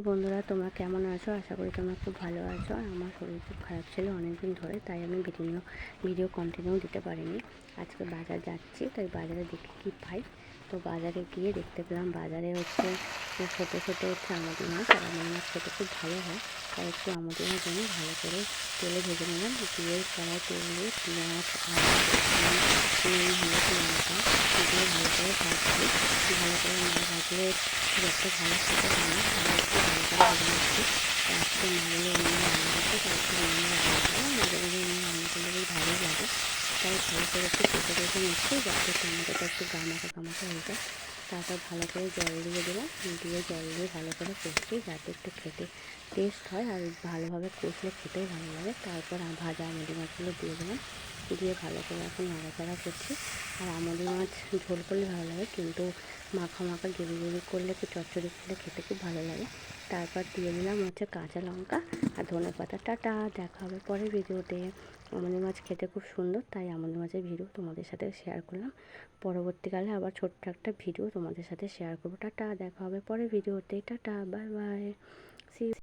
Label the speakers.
Speaker 1: বন্ধুরা, তোমরা কেমন আছো? আশা করি তোমরা খুব ভালো আছো। আর আমার শরীর খুব খারাপ ছিল অনেকদিন ধরে, তাই আমি ভিডিও কন্টিনিউ দিতে পারিনি। আজকে বাজার যাচ্ছি, তাই বাজারে দেখি কী পাই। তো বাজারে গিয়ে দেখতে পেলাম বাজারে ছোটো ছোটো আমুদি মাছ। আর আমুদি মাছ খেতে খুব ভালো হয়, তাই একটু আমুদি মাছ এনে ভালো করে তেলে ভেজে নিলাম। দিয়ে কড়াই তেল দিয়ে পেঁয়াজ, আদা, রসুন, নুন, হলুদ, লঙ্কা দিয়ে ভালো করে ভাজছি। ভালো করে না ভাজলে খুব একটা ভালো খেতে হয় না, তাই একটু ভালো করে ভেজে নিচ্ছি। আজকে মাগুলো এমনি রান্না করতে, তাই একটু এমনি রান্না করলাম। মাঝে মাঝে এমনি রান্না করলে বেশ ভালোই লাগে, তাই ভালো করে একটু কেটে নিচ্ছি, যাতে টমেটোটা একটু গামাখা গামাখা হয়ে যায়। তারপর ভালো করে জল দিয়ে দিলাম, দিয়ে জল দিয়ে ভালো করে কষছি, যাতে একটু খেতে টেস্ট হয়। আর ভালোভাবে কষলে খেতেও ভালো লাগে। তারপর ভাজা আমুদি মাছগুলো দিয়ে দিলাম, দিয়ে ভালো করে এখন নাড়াচাড়া করছি। আর আমুদি মাছ ঝোল করলে ভালো লাগে, কিন্তু মাখা মাখা গ্রেভি করলে, একটু চচ্চড়ি করলে খেতে খুব ভালো লাগে। তারপর দিয়ে দিলাম কাঁচা লঙ্কা আর ধনেপাতা। টাটা, দেখা হবে পরের ভিডিওতে। আমুদি মাছ খেতে খুব সুন্দর, তাই আমুদি মাছের ভিডিও তোমাদের সাথে শেয়ার করলাম। পরবর্তীকালে আবার ছোট্ট একটা ভিডিও তোমাদের সাথে শেয়ার করবো। টাটা, দেখা হবে পরের ভিডিওতে। Tata, bye bye, C.